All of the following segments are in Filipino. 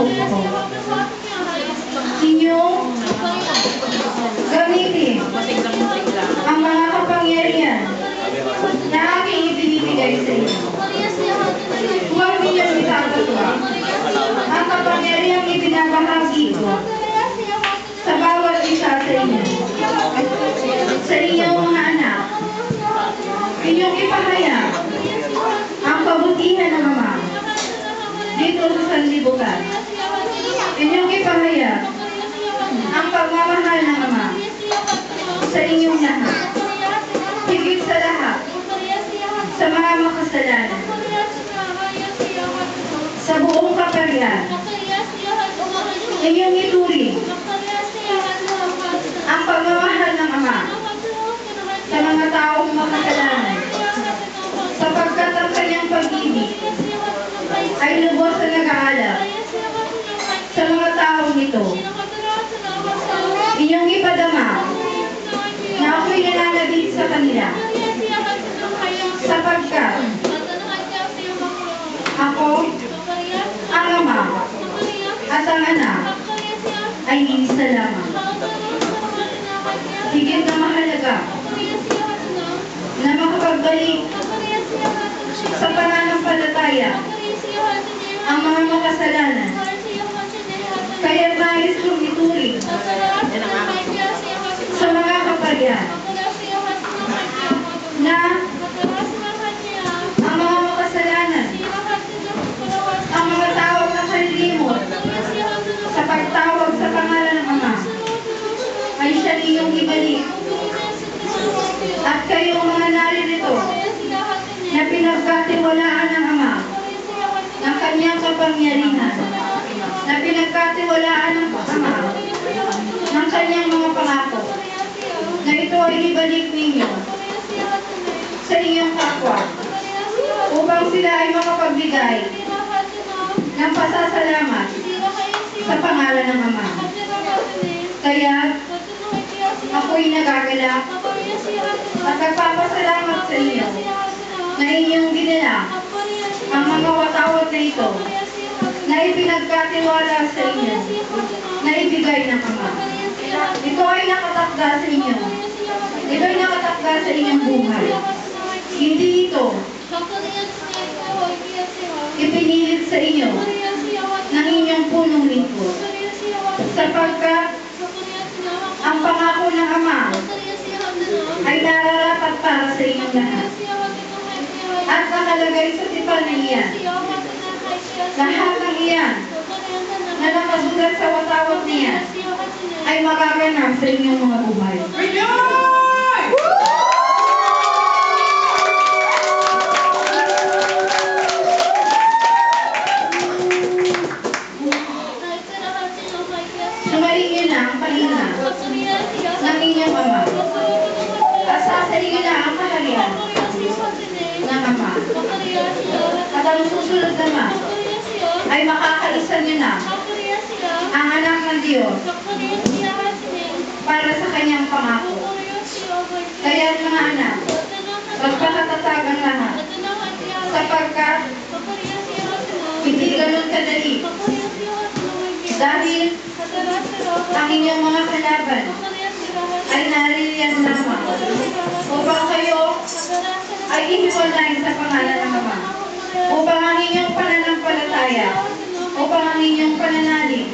loob ko. Inyong gamitin ang mga kapangyarihan na aking ibinibigay sa inyo. Huwag ninyong itatagwa ang kapangyarihang ibinabahagi ko sa bawat isa sa inyo. Sa inyong mga anak, inyong ipahayag ang kabutihan ng Ama dito sa sanlibutan. Inyong ipahayag ang pagmamahal ng Ama sa inyong lahat. Higit sa lahat, sa mga makasalanan, sa buong kaparian, inyong ituring ang pagmamahal ng Ama sa mga taong makasalanan, sapagkat ang kanyang pag-ibig ay lubos na nag-aalab sa mga taong ito. Inyong ipadama na ako'y nananabik sa kanila, sapagkat ako, ang Ama, at ang Anak ay iisa lamang. Higit na mahalaga na makapagbalik sa pananampalataya ang mga makasalanan. Kaya nais kong ituring sa mga kaparian na ang mga makasalanan, ang mga tawag na kalilimot sa pagtawag sa pangalan ng Ama ay siya niyong ibalik. At kayong mga naririto na pinagkatiwalaan ng Ama ng kanyang kapangyarihan, na pinagkatiwalaan ng Ama ng kanyang mga pangako, na ito ay ibalik ninyo sa inyong kapwa upang sila ay makapagbigay ng pasasalamat sa pangalan ng Ama. Kaya ako'y nagagalak at nagpapasalamat sa inyo na inyong ginala ang mga watawat na ito na ipinagkatiwala sa inyo, na ibigay ng Ama. Ito ay nakatakda sa inyo. Ito ay nakatakda sa inyong buhay. Hindi ito ipinilit sa inyo ng inyong punong lingkod, sapagkat ang pangako ng Ama ay nararapat para sa inyong lahat at nakalagay sa tipan na iyan. Lahat ng iyan na nakasulat sa watawat niya ay magaganap sa inyong mga buhay. Sumarin niyo na ang pahinga ng inyong Ama. Asasarin niyo na ang kaharian ng Ama. At ang susunod naman ay makakalisan niyo na ang anak ng Diyos para sa kanyang pangako. Kaya mga anak, magpakatatag ang lahat, sapagkat hindi ganun kadali. Dahil ang inyong mga kalaban ay naririyan lamang upang kayo ay ihiwalay sa pangalan ng Ama, upang ang inyong pananampalataya, upang ang inyong pananalig,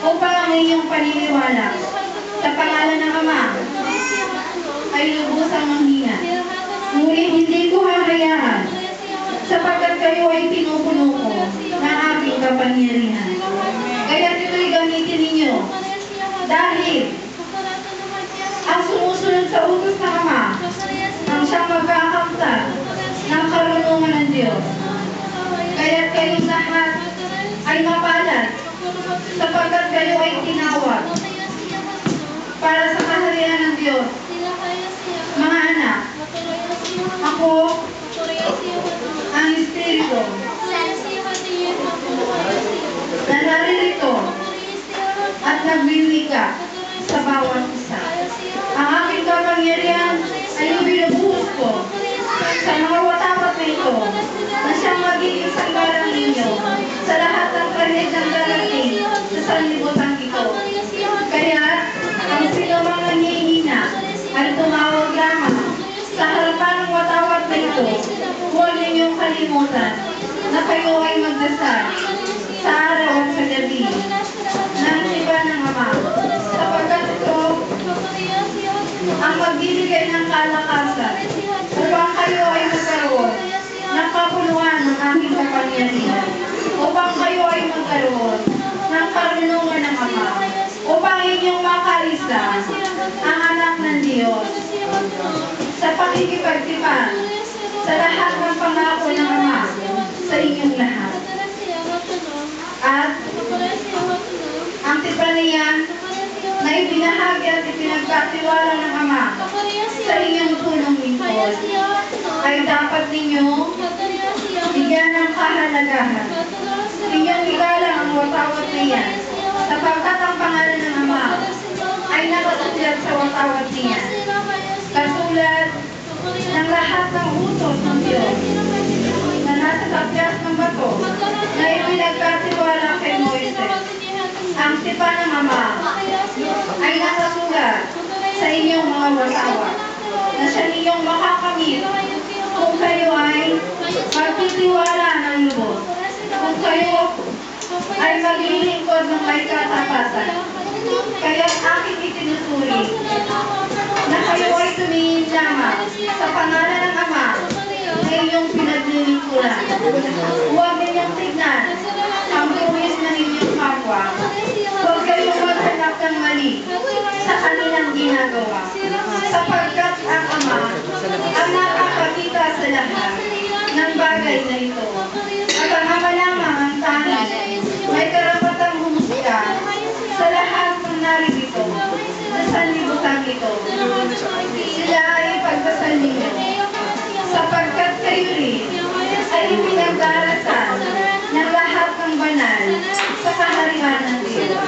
upang ang inyong paniniwala sa pangalan ng Ama ay lubusang manghina. Ngunit hindi ko hahayaan, sapagkat kayo ay pinupuno ko ng aking kapangyarihan. Kaya ito'y gamitin ninyo dahil ang sumusunod sa utos ng Ama ang siyang magkakamtan ng karunungan ng Diyos. Kaya kayong lahat ay mapalad, sapagkat kayo ay tinawag para sa kaharian ng Diyos. Mga anak, ako ang Espiritu na naririto at nagwiwika sa bawat isa. Ang aking kapangyarihan ay ibinubuhos ko sa mga watawat na ito na siyang magiging sanggalang ninyo sa lahat ng kahit ng darating makalimutan na kayo ay magdasal sa araw at sa gabi ng tipa ng Ama, sapagkat ito ang magbibigay ng kalakasan upang kayo ay magkaroon ng kapuluhan ng aking kapangyarihan, upang kayo ay magkaroon ng karunungan ng Ama, upang inyong makaisa ang anak ng Diyos sa pakikipagtipan sa lahat ng pangako ng Ama sa inyong lahat. At ang tipaniyan na ibinahagi at ipinagkatiwala ng Ama sa inyong punong lingkod ay dapat ninyo bigyan ng kahalagahan. Inyong igalang ang watawat na yan, sapagkat ang pangalan ng Ama ay nakasulat sa watawat niya, katulad ng lahat ng utos ng Diyos na nasa tapyas ng bato na ipinagkatiwala kay Moises. Ang tipa ng Ama ay nakasulat sa inyong mga watawat na siya ninyong makakamit kung kayo ay magtitiwala ng lubos, kung kayo ay maglilingkod ng may katapatan. Kaya aking itinuturi na kayo ay tumingin lamang sa pangalan ng Ama na inyong pinaglilingkuran. Huwag ninyong tignan ang buwis ng inyong kapwa. Huwag kayong maghanap ng mali sa kanilang ginagawa, sapagkat ang Ama ang nakakakita sa lahat ng bagay na ito. At ang Ama lamang ang tanging may karapatang humusga sa lahat ng narito na sanlibutan ito. Sila ay pagdasal ninyo, sapagkat kayo rin ay ipinagdarasal ng lahat ng banal sa kaharian ng Diyos.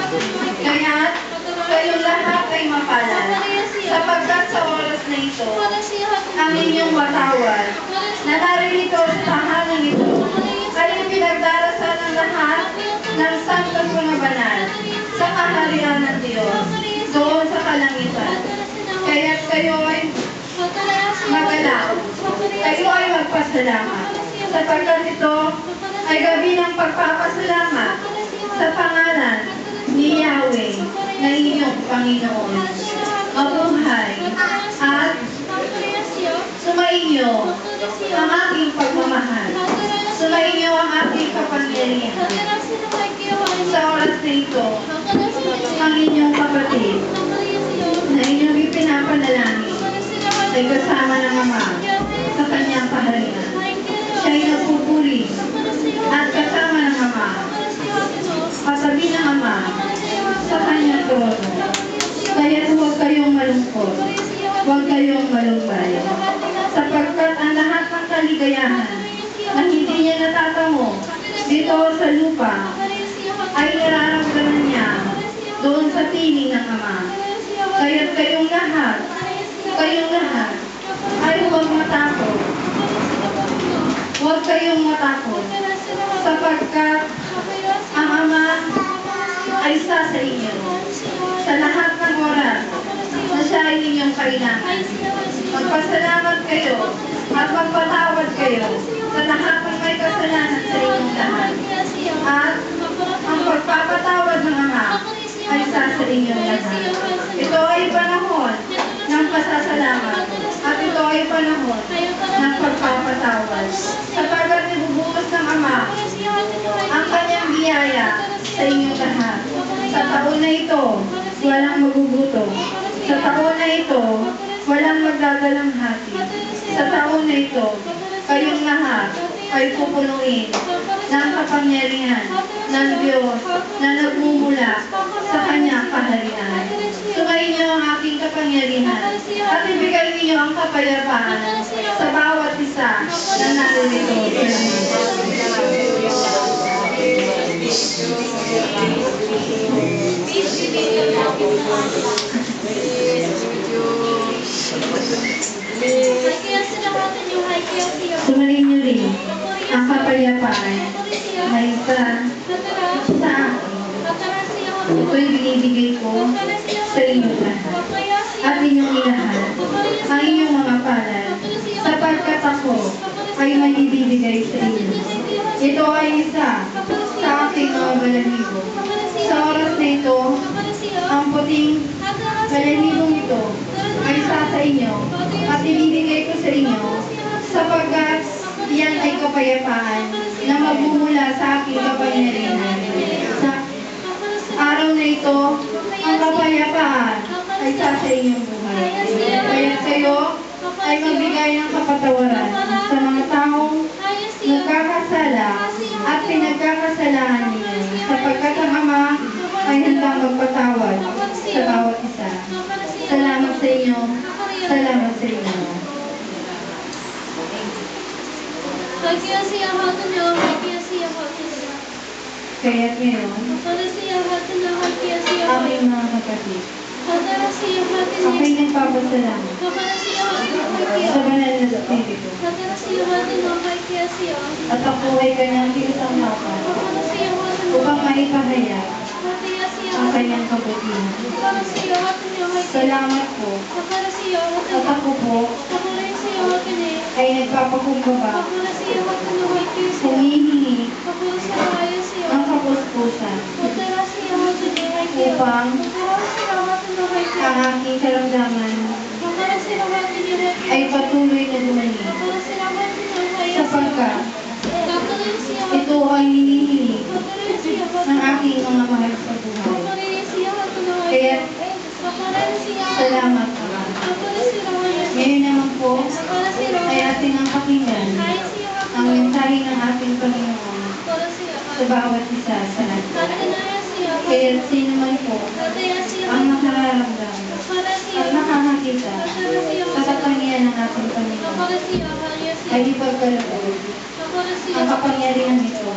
Kaya't kayong lahat ay mapalad, sapagkat sa oras na ito, ang inyong watawat na naririto sa tahanan ito ay ipinagdarasal ng lahat ng santos mga banal sa kaharian ng Diyos doon sa kalangitan. Kaya't kayo ay magalaw, kayo ay magpasalamat, sapagkat ito ay gabi ng pagpapasalamat sa pangalan ni Yahweh na inyong Panginoon. Mabuhay at sumainyo ang aking pagmamahal. Sumainyo ang aking kapangyarihan. Sa oras na ito, ang inyong kapatid na inyong ipinapanalangin ay kasama ng Ama sa kanyang kaharian. Siya ay nagpupuri at kasama ng Ama, katabi ng Ama sa kanyang trono. Kaya huwag kayong malungkot, huwag kayong malumbay, sapagkat ang lahat ng kaligayahan na hindi niya natatamo dito sa lupa ay nararamdaman niya doon sa piling ng Ama. Kaya kayong lahat ay huwag matakot. Huwag kayong matakot, sapagkat ang Ama ay isa sa inyo sa lahat ng oras na siya ay inyong kailangan. Magpasalamat kayo at magpatawad kayo sa lahat ng may kasalanan sa inyong lahat. At ang pagpapatawad ng Ama ay isa sa inyong lahat. Ito ay panahon ng pasasalamat at ito ay panahon ng pagpapatawad. Sapagkat ibubuhos ng Ama ang kanyang biyaya sa inyong lahat. Sa taon na ito, walang magugutom. Sa taon na ito, walang magdadalang hati. Sa taon na ito, kayong lahat ay pupunuin ng kapangyarihan ng Diyos na nagmumula sa kanyang kaharian. Sumayin niyo ang aking kapangyarihan at ibigay niyo ang kapayapaan sa bawat isa na naririto. Sumayin niyo rin ang kapayapaan na isa sa akin. Ito'y binibigay ko sa inyong lahat. At inyong ilahat ang inyong mga palad, sapagkat ako ay manibibigay sa iyo. Ito ay isa sa aking mga balahibo. Sa oras na ito, ang puting balahibong ito ay isa sa inyo at ibibigay ko sa inyo sapagkat yan ay kapayapaan na magmumula sa aking kapangyarihan. Sa araw na ito, ang kapayapaan ay sa inyong buhay. Kaya kayo ay magbigay ng kapatawaran sa mga taong nagkakasala at pinagkakasalahan ninyo, sapagkat ang Ama ay handang magpatawad sa bawat isa. Salamat sa inyo. Salamat sa inyo. Kaya't ngayon, aming mga kapatid, ako'y nagpapasalamat sa banal na Espiritu at ako ay kanyang tinatanggapan upang maipahayag ang kanyang kabutihan. Salamat po at ako po ay nagpapakumbaba, humihingi ang kapuspusan upang ang aking karamdaman ay patuloy na dumani sapagkat ito ay hinihingi ng aking mga mahal sa buhay. Kaya salamat po. Ngayon naman po ay ating ang pakinggan ang mensahe ng ating Panginoon sa bawat isa sa atin. Kaya sino man po ang nakararamdam at nakakakita sa kapangyarihan ng ating Panginoon ay ipagkaloob ang kapangyarihan nito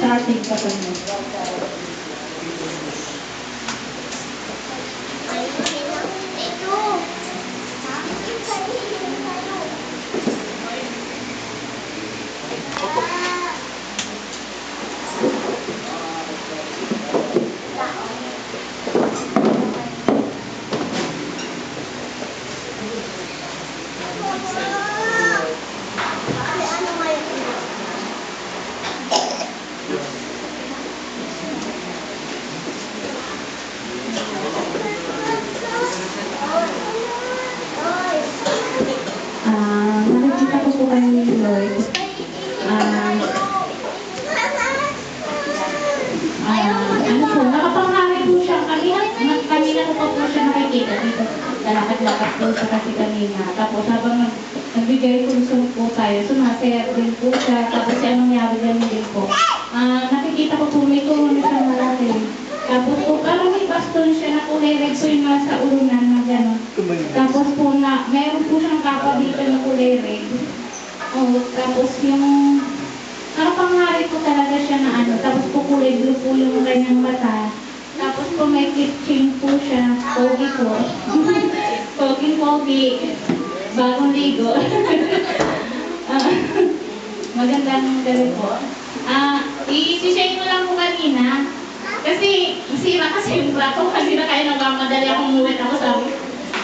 sa ating kapatid. Nakikita ko po kayo ni Lloyd. Nakapanghari po siya. Kanina ko pa po siya nakikita dito. Lalakad-lakad po siya kasi kanina. Tapos habang nagbigay kulusong po tayo, sumasaya din po siya. Tapos anong nangyari din po. Nakikita ko po may tulong siya malaki. Tapos po parang may baston siya na kulay red po yung nasa urunan na gano'n. Tapos po na, meron po siyang kapa dito na kulay red. Tapos yung nakapanghari po talaga siya na ano. Tapos po kulay blue po yung kanyang mata. Tapos po may kitchen po siya. Pogi po. Pogi. Bagong ligo. Magandang gabi po. I-share ko lang po kanina. Kasi, sira kasi yung plato. Kasi na kayo nagmamadali akong umuwi. Tapos sabi,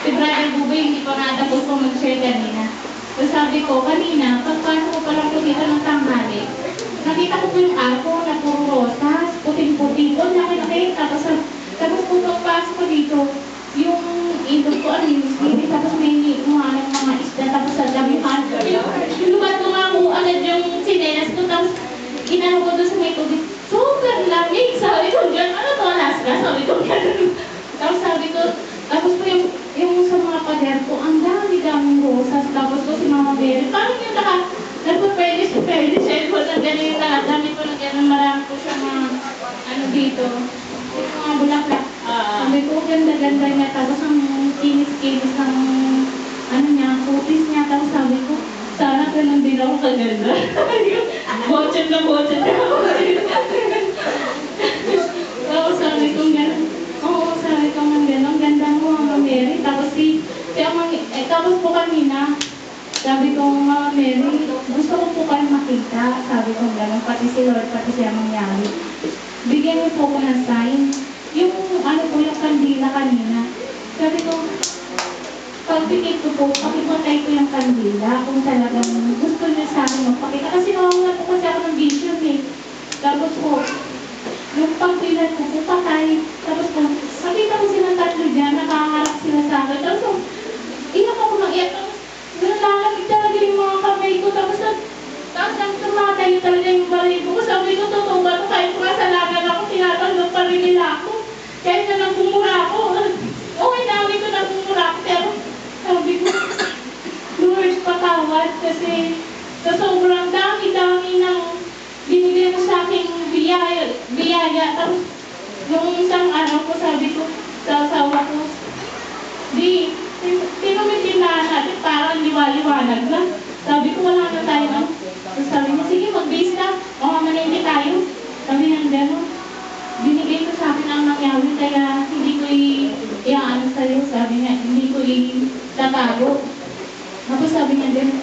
si Brother Buboy, hindi pa nga tapos po mag-share kanina. So sabi ko, kanina, pagpasok ko pa lang po dito ng tanghali, nakita ko po yung arko na puro rosas, puting-puting ko, laki-laki. Tapos po pagpasok ko dito, yung indog ko, tapos may umanap mga isda, tapos sa damihan. Lumat-lunga ko agad yung sinelas ko, tapos inano ko doon sa may tubig. Super lamig! Sabi ko, dyan, ano to, Alaska? Sabi ko, gano'n. Tapos sabi ko, tapos po yung sa mga pader ko, ang dami-daming rosas. Tapos ko si Mama Mary, parang yung nagpa-fairness siya. Tapos ang gano'n yung lahat. Dami ko na gano'n, marami po siya mga, ano dito, yung mga bulaklak. Sabi ko, ganda-ganda niya. Tapos ang kinis-kinis ng, ano niya, kutis niya. Tapos sabi ko, sana ganun din ako kaganda. Botchan na ako. Tapos sabi ko gano'n. Oo, sabi ko man gano'n. Ganda mo, Mama Mary. Tapos po kanina, sabi ko, Mama Mary, gusto ko po kayo makita. Sabi ko gano'n. Pati si Lord, pati siya mangyari. Bigyan niyo po ko ng sign. Yung ano po yung kandila kanina. Sabi ko, pag pipikit ko po, pakipatay ko yung kandila kung talagang gusto niya sa akin magpakita. Kasi nawawalan po kasi ako ng vision eh. Tapos po, yung pagpilan ko po patay. Tapos po, nakita ko silang tatlo dyan, nakaharap sila sa akin. Tapos po, iyak ako ng iyak. Tapos, nalalamig talaga yung mga kamay ko. Tapos nang tumatay talaga yung baril ko. Sabi ko, totoo ba ito? Kahit kasalanan ako, tinatanggap pa rin nila ako. Kahit na nagbumura ako. Okay, sabi ko nagbumura ako. Pero sabi ko, Lord, patawad. Kasi sa sobrang dami-dami ng binigay mo sa aking biyaya. Tapos, yung isang araw ko, sabi ko sa asawa ko, di, tinumitindahan natin parang liwaliwanag na. Sabi ko, wala na tayo. Tapos sabi niya, sige, mag-base na. Mamamalindi tayo. Sabi niya, gano'n. Binigay ko sa akin ang nangyari, kaya hindi ko i-ano sa'yo. Sabi niya, hindi ko i-tatago. Tapos sabi niya din,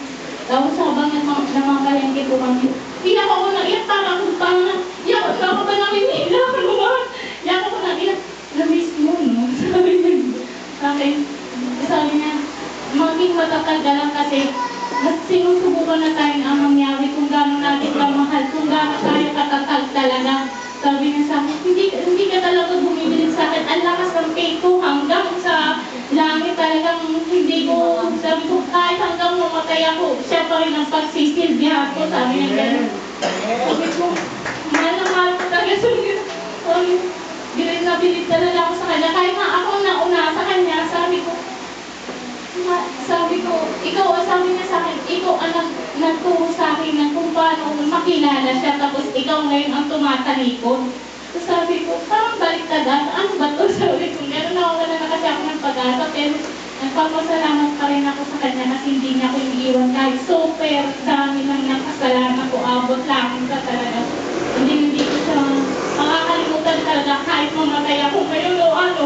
tapos habang namamalindi ko kami, iyak ako na iyak, parang akong pangan. Iyak ako ba namin nila? Iyak ako na iyak. Na-miss mo, no? Sabi niya sa akin. Sabi niya, maging matakal ka lang kasi sinusubukan na tayo ang mangyari kung gano'n natin kamahal, kung gano'n tayo katatag talaga. Sabi niya sa akin, hindi ka talaga bumibiling sa akin. Ang lakas ng faith ko hanggang sa langit talagang hindi ko, sabi ko, kahit hanggang mamatay ako, siya pa rin ang pagsisilbihan ko. Sabi niya gano'n. Sabi ko, mahal na mahal ko talaga. Bilid talaga ako sa kanya. Kahit nga ako nauna sa kanya, sabi ko, sabi niya sa akin, ikaw ang nagturo sa akin ng kung paano makilala siya, tapos ikaw ngayon ang tumatalikod. So sabi ko, parang baliktad, ano ba ito? Sabi ko, meron nawawala na kasi ako ng pag-asa, pero nagpapasalamat pa rin ako sa kanya kasi hindi niya ako iniiwan kahit super dami lang ng kasalanan ko, abot lang sa talaga. Hindi ko siya makakalimutan talaga kahit mamatay ako ngayon o ano.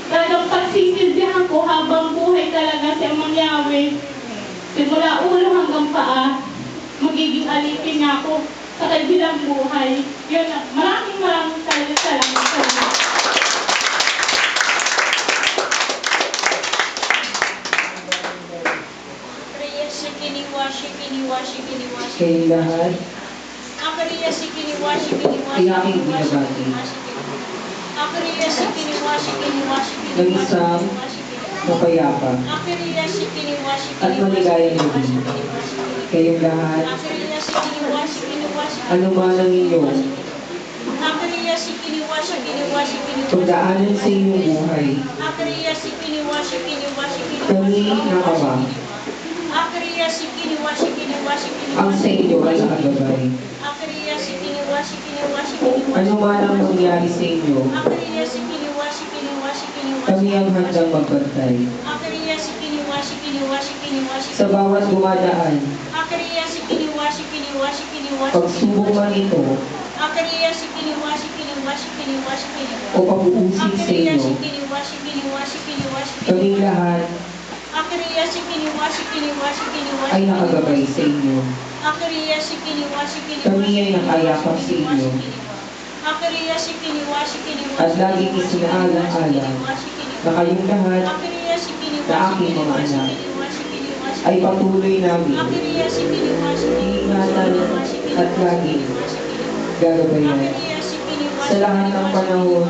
Talagang pagsisilbihan ko habang buhay talaga siya mangyari. Simula ulo hanggang paa, magiging alipin niya ako sa kabilang buhay. Yun, maraming talaga salamat sa inyo. Kayong lahat, iyaking binabati ng isang mapayapa at maligayang gabi. Kayong lahat, ano man ang inyong pagdaanan sa inyong buhay, kami nakaba ang sa inyo ay nakagabay. Ano man ang mangyari sa inyo, kami ang handang magbantay. Sa bawat dumadaan, pagsubok man ito, o pag-uusig sa inyo, kaming lahat ay nakagabay sa inyo. Kami ay nakayakap sa inyo. At laging isinaalang-alang na kayong lahat na aking mga anak ay patuloy namin iingatan at laging gagabayan sa lahat ng panahon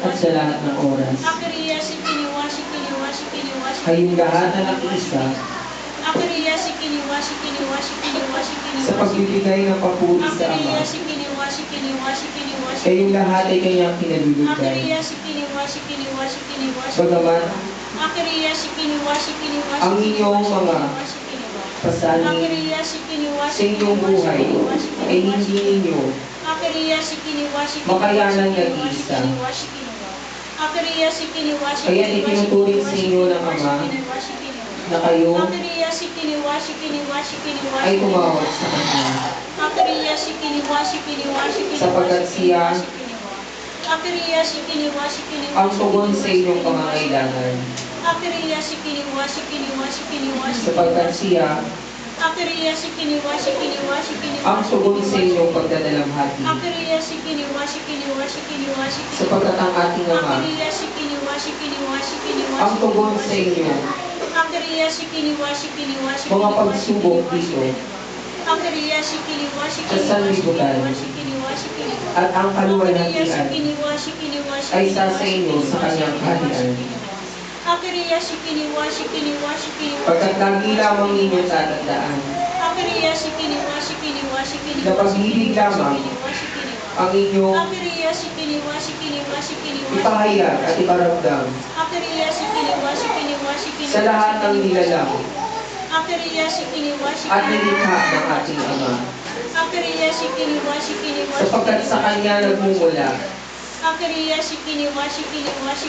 at sa lahat ng oras. Kayong lahat na nakiisa sa pagbibigay ng papuri sa Ama. Kayong lahat ay kanyang kinalulugay. Bagamat ang inyong mga pasanin sa inyong buhay ay hindi ninyo makayanan nag-iisa. Kaya itinuturing sa inyo ng Ama na kayo ay tumawag sa Kanya. Sapagkat siya ang tugon sa inyong pangangailangan. Sapagkat siya ang tugon sa inyong pagdadalamhati. Sapagkat ang ating Ama ang tugon sa inyo mga pagsubok dito sa sanlibutan at ang kaluwalhatian ay sa inyo sa kanyang kaharian. Pagkat lagi lamang ninyo tatandaan na pag-ibig lamang ang inyong ipahayag at iparamdam sa lahat ng nilalang at nilikha ng ating Ama. Sapagkat sa Kanya nagmumula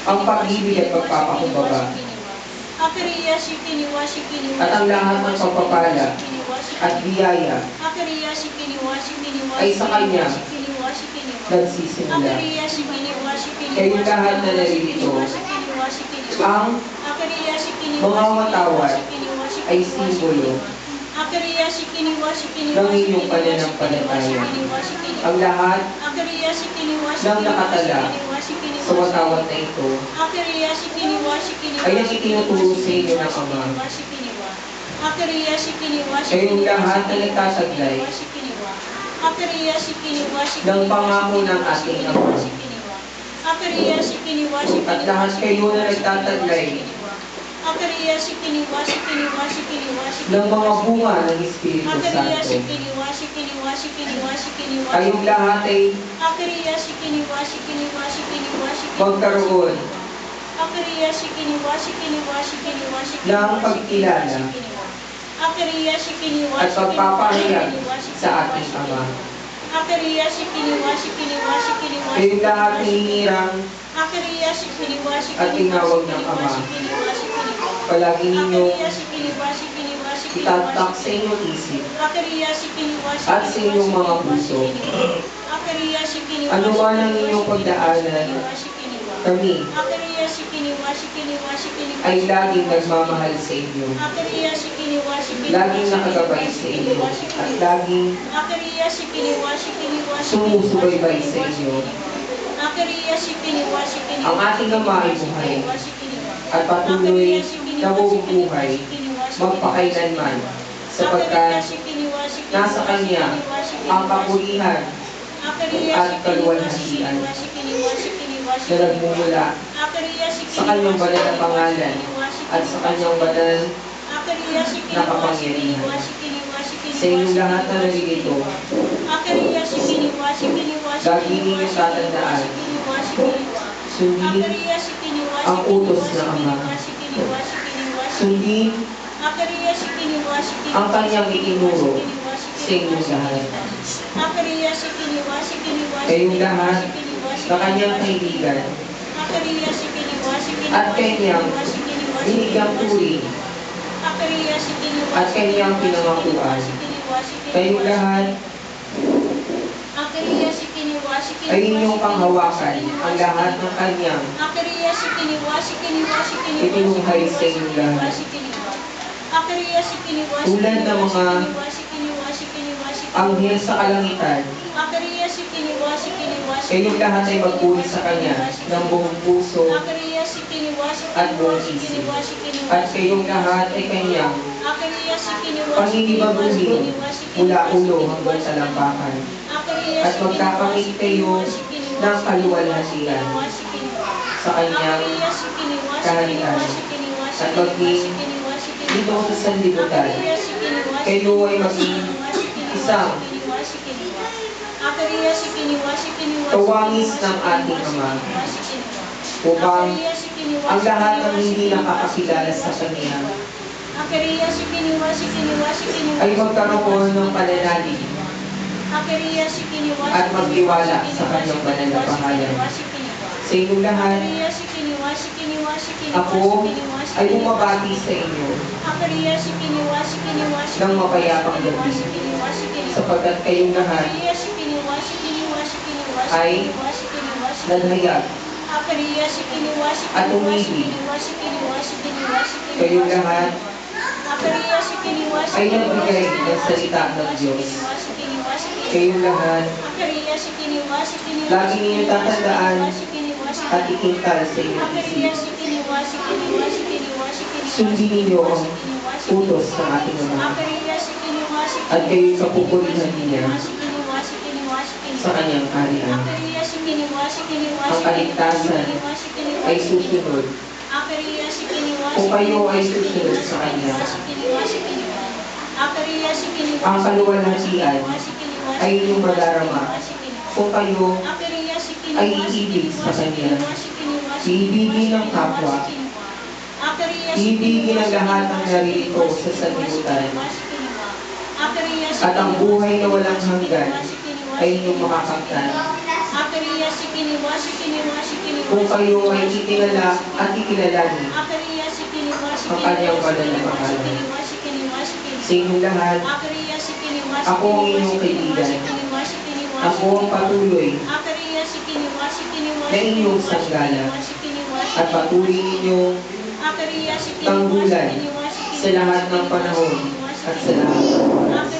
ang pag-ibig at pagpapakumbaba at ang lahat ng pagpapala at biyaya ay sa Kanya nagsisimula. Kayong lahat na naririto, ang mga matawad ay simbolo ng inyong pananampalataya. Ang lahat ng nakatala sa watawat na ito ay ang itinuturo sa inyo ng Ama. Kayong lahat na nagtasaglay ng pangako ng ating Ama. At lahat kayo na nagtataglay ng mga bunga ng Espiritu Santo. Kayong lahat ay magkaroon ng pagkilala at pagpapahayag sa ating Ama. Kayong lahat hinihirang at tinawag ng Ama. Palagi ninyong itatak sa inyong isip at sa inyong mga puso. Ano man ang inyong pagdaanan, kami ay laging nagmamahal sa inyo, laging nakagabay sa inyo, at laging sumusubaybay sa inyo. Ang ating Ama ay buhay at patuloy na bubuhay magpakailanman, sapagkat nasa Kanya ang kapulihan at kaluwalhatian na nagmumula sa Kanyang banal na pangalan at sa Kanyang banal na kapangyarihan. Sa inyong lahat na naririto, lagi ninyong tatandaan, sundin ang utos ng Ama. Sundin ang Kanyang itinuro sa inyong lahat. Kayong lahat na Kanyang kaibigan at Kanyang binigyang turi at Kanyang pinangakuan. Kayong lahat ay inyong panghawakan ang lahat ng Kanyang itinuhay sa inyong lahat. Tulad ng mga anghel sa kalangitan, kayong lahat ay magpuri sa Kanya ng buong puso at buong isip. At kayong lahat ay Kanyang paninibaguhin mula ulo hanggang sa lampakan. At magkakamit kayo ng kaluwalhatian sa Kanyang kaharian. At maging dito sa sanlibutan, kayo ay maging isang kawangis ng ating Ama, upang ang lahat ng hindi nakakakilala sa Kanya ay magkaroon ng pananalig at magtiwala sa Kanyang banal na pangalan. Sa inyong lahat, ako ay bumabati sa inyo ng mapayapang gabi, sapagkat kayong lahat ay naghayag at umibig. Kayong lahat ay nagbigay ng salita ng Diyos. Kayong lahat lagi ninyo tatandaan at ikintal sa inyong isip Sundin ninyo ang utos ng ating Ama at kayo'y kapupurihan niya sa kanyang kaharian. Ang kaligtasan ay susunod kung kayo ay susunod sa kanya. Ang kaluwalhatian ay inyong madarama kung kayo ay iibig sa kanya. Iibigin ang kapwa. Iibigin ang lahat ng naririto sa sanlibutan. At ang buhay na walang hanggan ay inyong makakamtan. Kung kayo ay itinala at ikilalanin ang kanyang banal na pangalan. Sa inyong lahat, ako ang inyong kaibigan. Ako ang patuloy na inyong sanggala at patuloy ninyong tanggulan sa lahat ng panahon at sa lahat ng oras.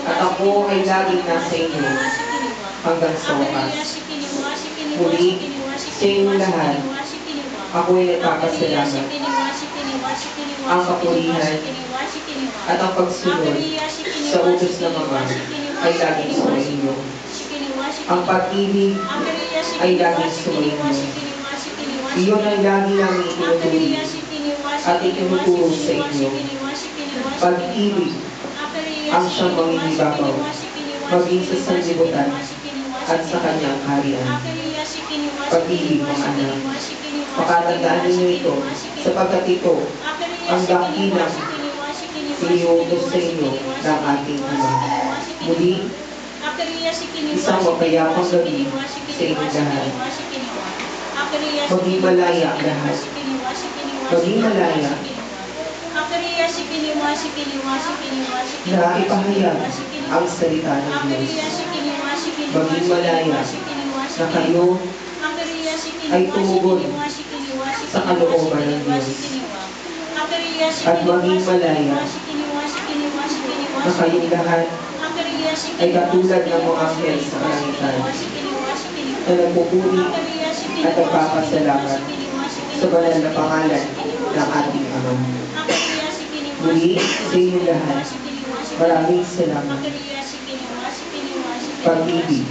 At ako ay laging nasa inyo hanggang sa wakas. Muli, sa inyong lahat, ako ay nagpapasalamat. Ang kapurihan at ang pagsunod sa utos ng Ama ay laging sumainyo. Ang pag-ibig ay laging sumainyo. Iyon ay lagi namin itinuturi at itinuturo sa inyo. Pag-ibig ang siyang mangingibabaw, maging sa sanlibutan at sa kanyang kaharian. Pag-ibig, mga anak, makatandaan ninyo ito, sapagkat ito ang dakilang iniutos sa inyo ng ating Ama. Muli, isang mapayapang gabi sa inyong lahat. Maging malaya ang lahat. Maging malaya na ipahayag ang salita ng Diyos. Maging malaya na kayo ay tumugon sa kalooban ng Diyos. At maging malaya na kayong lahat ay katulad ng mga anghel sa kalangitan na nagpupuri at nagpapasalamat sa banal na pangalan ng ating Ama. Muli sa inyong lahat, maraming salamat. Pag-ibig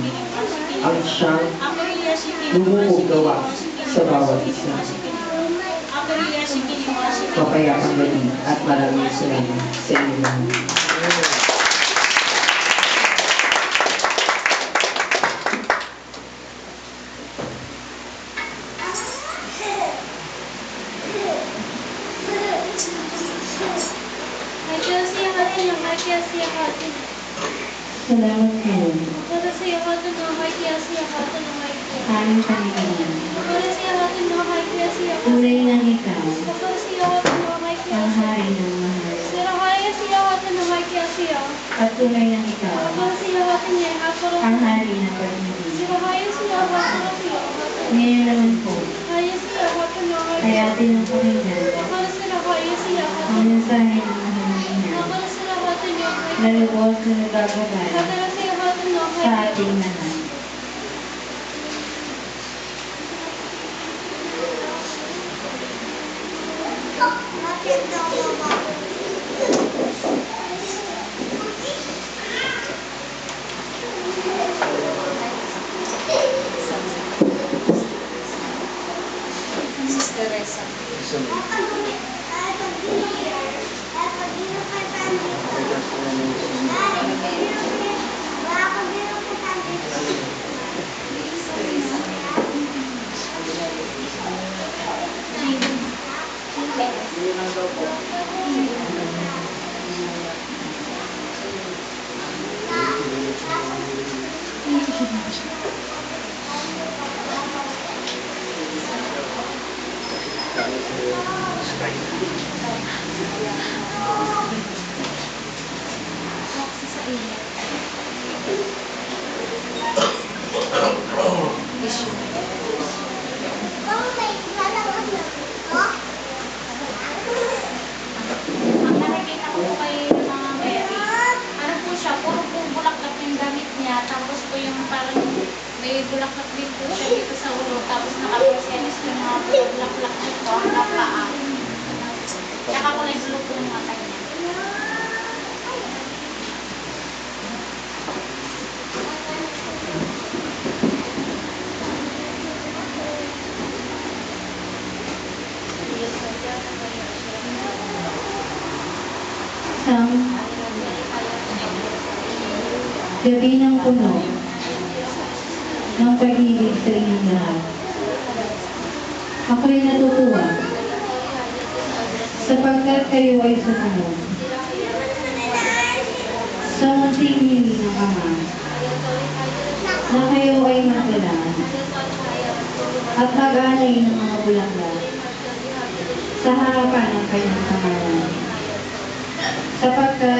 ang siyang lumumugawa sa bawat isa. Mapayapang gabi at maraming salamat sa inyong lahat. Salamat po. Aming Panginoon. Tunay ng ikaw, ang hari ng mahal. At tunay ng ikaw, ang hari ng pag-ibig. Ngayon naman po, kaya din ang pakinggan ang mensahe ng mahalahinan na lubos na nagagabay sa ating lahat. May bulaklak din po siya dito sa ulo, tapos nakaprosyanis yung mga bulaklak dito ang napaa. Tsaka kulay blue po yung mata niya. Isang gabi ng puno ng pag-ibig sa inyong lahat. Ako'y natutuwa sapagkat kayo ay sumunod sa munting hiling ng Ama na kayo ay magdalaan at mag-alay ng mga bulaklak sa harapan ng kanyang pangalan. Sapagkat